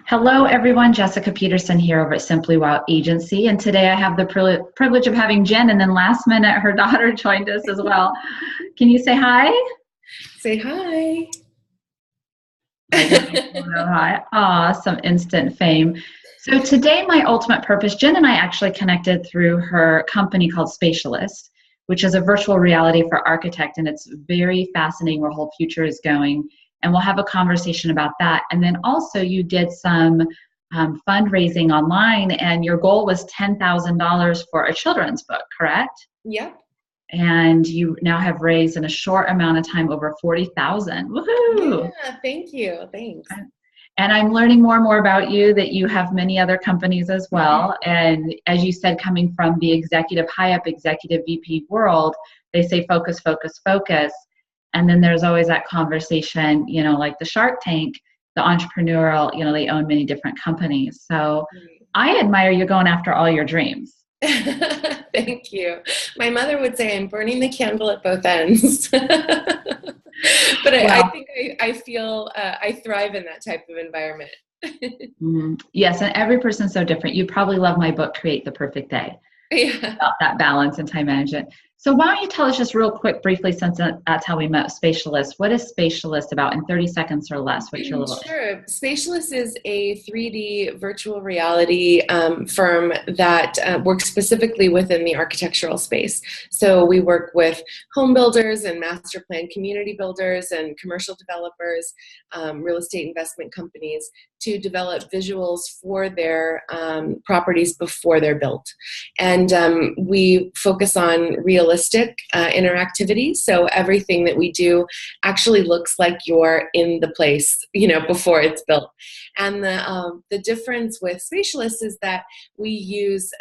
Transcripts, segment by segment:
Hello, everyone. Jessica Peterson here over at Simply Wow Agency. And today I have the privilege of having Jen, and then last minute her daughter joined us as well. Can you say hi? Say hi. Hi. Aw, some instant fame. So today my ultimate purpose, Jen and I actually connected through her company called Spatialist, which is a virtual reality for architect, and it's very fascinating where whole future is going. And we'll have a conversation about that. And then also you did some fundraising online, and your goal was $10,000 for a children's book, correct? Yep. And you now have raised in a short amount of time over 40,000. Woohoo! Yeah, thank you. Thanks. And I'm learning more and more about you, that you have many other companies as well. And as you said, coming from the high up executive VP world, they say focus, focus, focus. And then there's always that conversation, like the Shark Tank, the entrepreneurial, they own many different companies. So I admire you going after all your dreams. Thank you. My mother would say I'm burning the candle at both ends. But I think I feel I thrive in that type of environment. Yes, and every person's so different. You probably love my book, Create the Perfect Day. Yeah. About that balance and time management. So why don't you tell us just real quick, briefly, since that's how we met, Spatialist. What is Spatialist about in 30 seconds or less? What's your little... Sure. Spatialist is a 3D virtual reality firm that works specifically within the architectural space. So we work with home builders and master plan community builders and commercial developers, real estate investment companies, to develop visuals for their properties before they're built. And we focus on realistic interactivity. So everything that we do actually looks like you're in the place, before it's built. And the difference with Spatialist is that we use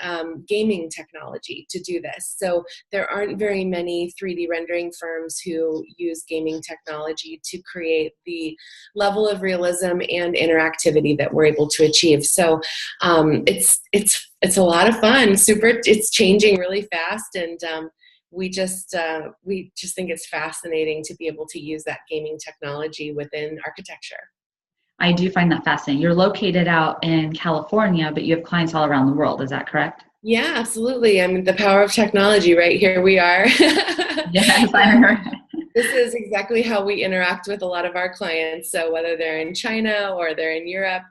gaming technology to do this. So there aren't very many 3D rendering firms who use gaming technology to create the level of realism and interactivity that we're able to achieve. So it's a lot of fun. It's changing really fast, and we just think it's fascinating to be able to use that gaming technology within architecture. I do find that fascinating. You're located out in California, but you have clients all around the world. Is that correct? Yeah, absolutely. I mean, the power of technology, right? Here we are. Yes, I heard. This is exactly how we interact with a lot of our clients. So whether they're in China or they're in Europe,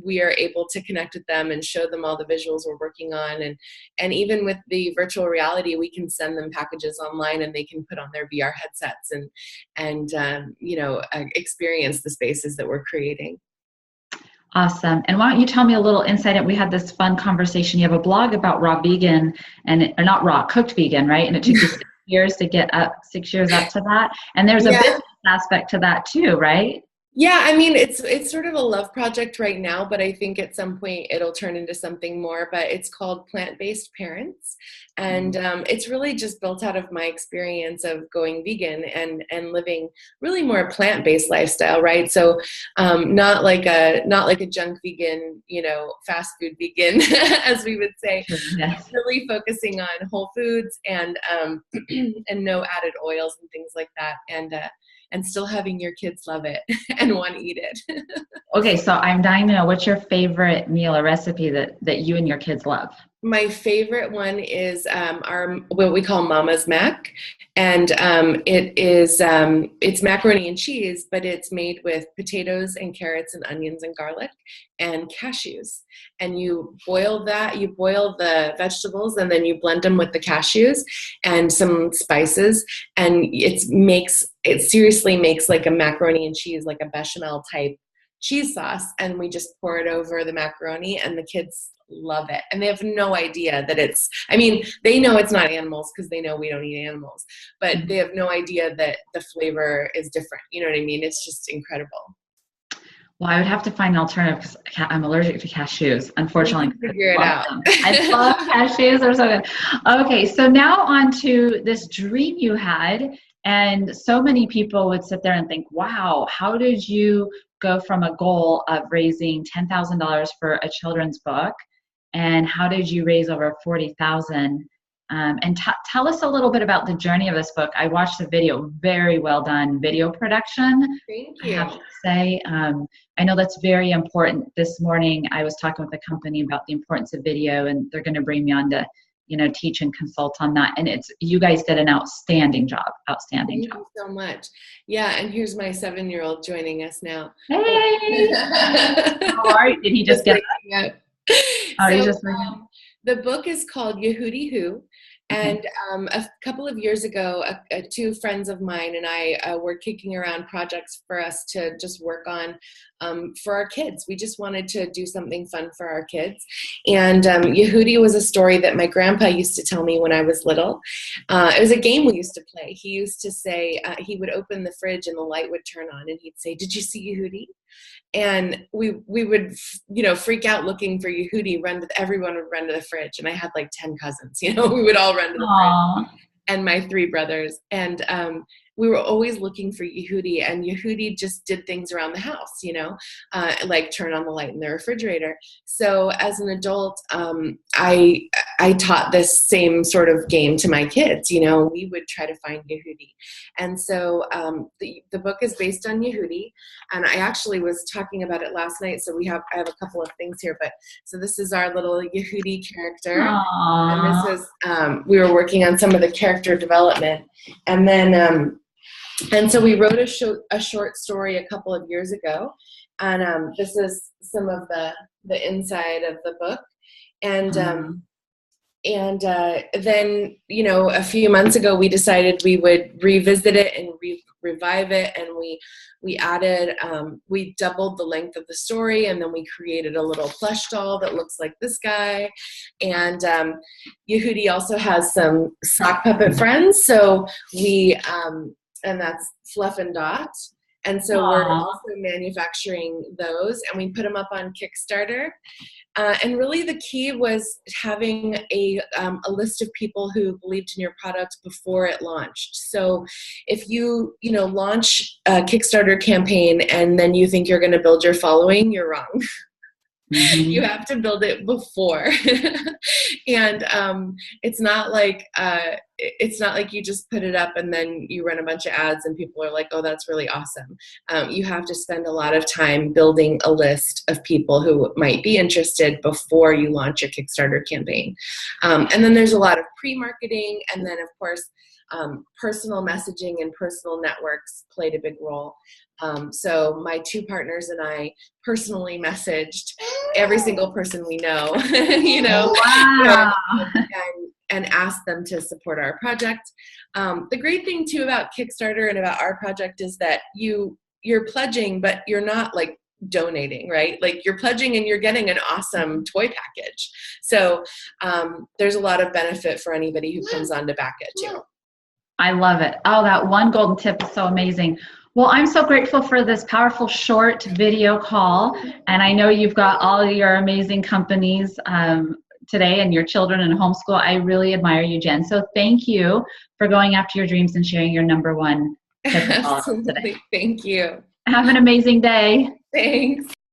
we are able to connect with them and show them all the visuals we're working on. And even with the virtual reality, we can send them packages online, and they can put on their VR headsets and experience the spaces that we're creating. Awesome. And why don't you tell me a little insight? We had this fun conversation. You have a blog about raw vegan, cooked vegan, right? And it took you 6 years to get up, 6 years up to that. And there's a business aspect to that too, right? Yeah, I mean, it's sort of a love project right now, but I think at some point it'll turn into something more. But it's called Plant-Based Parents, and it's really just built out of my experience of going vegan and living really more plant-based lifestyle, right? So not like a junk vegan, fast food vegan, as we would say. Yes. Really focusing on whole foods and and no added oils and things like that, and still having your kids love it and want to eat it. Okay, so I'm dying to know, what's your favorite meal or recipe that you and your kids love? My favorite one is our what we call Mama's Mac, and it's macaroni and cheese, but it's made with potatoes and carrots and onions and garlic and cashews. And you boil the vegetables, and then you blend them with the cashews and some spices, and it seriously makes like a macaroni and cheese, like a bechamel type cheese sauce, and we just pour it over the macaroni, and the kids love it. And they have no idea that they know it's not animals because they know we don't eat animals, but they have no idea that the flavor is different. You know what I mean? It's just incredible. Well, I would have to find an alternative because I'm allergic to cashews, unfortunately. Figure it out. I love cashews. They're so good. Okay, so now on to this dream you had. And so many people would sit there and think, wow, how did you go from a goal of raising $10,000 for a children's book? And how did you raise over 40,000 And tell us a little bit about the journey of this book. I watched the video, very well done video production. Thank I you. have to say, I know that's very important. This morning, I was talking with a company about the importance of video, and they're going to bring me on to, teach and consult on that. And you guys did an outstanding job. Outstanding job. Thank you so much. Yeah, and here's my 7-year-old joining us now. Hey, how are you? Did he just get up? Oh, So, he's just the book is called Yahooty Who. And a couple of years ago, two friends of mine and I were kicking around projects for us to just work on for our kids. We just wanted to do something fun for our kids. And Yahooty was a story that my grandpa used to tell me when I was little. It was a game we used to play. He used to say, he would open the fridge and the light would turn on and he'd say, "Did you see Yahooty?" And we would, freak out looking for Yahooty, everyone would run to the fridge. And I had like 10 cousins, we would all run to the fridge, and my 3 brothers. And we were always looking for Yahooty, and Yahooty just did things around the house, like turn on the light in the refrigerator. So as an adult, I taught this same sort of game to my kids. We would try to find Yahooty. And so the book is based on Yahooty, and I actually was talking about it last night. So I have a couple of things here, so this is our little Yahooty character. Aww. And this is, we were working on some of the character development, and then, and so we wrote a short story a couple of years ago, and this is some of the inside of the book, and then a few months ago we decided we would revisit it and revive it, and we added we doubled the length of the story, and then we created a little plush doll that looks like this guy, and Yahooty also has some sock puppet friends, so we and that's Fluff and Dot. And so we're also manufacturing those, and we put them up on Kickstarter. And really the key was having a list of people who believed in your product before it launched. So if you launch a Kickstarter campaign and then you think you're going to build your following, you're wrong. Mm-hmm. You have to build it before. And it's not like you just put it up and then you run a bunch of ads and people are like, "Oh, that's really awesome." You have to spend a lot of time building a list of people who might be interested before you launch your Kickstarter campaign. And then there's a lot of pre-marketing, and then of course personal messaging and personal networks played a big role. So my 2 partners and I personally messaged every single person we know, Wow. and asked them to support our project. The great thing too about Kickstarter and about our project is that you're pledging, but you're not like donating, right? Like you're pledging and you're getting an awesome toy package. So there's a lot of benefit for anybody who comes on to back it too. I love it. Oh, that one golden tip is so amazing. Well, I'm so grateful for this powerful short video call. And I know you've got all your amazing companies today and your children in homeschool. I really admire you, Jen. So thank you for going after your dreams and sharing your number 1 tip today. Thank you. Have an amazing day. Thanks.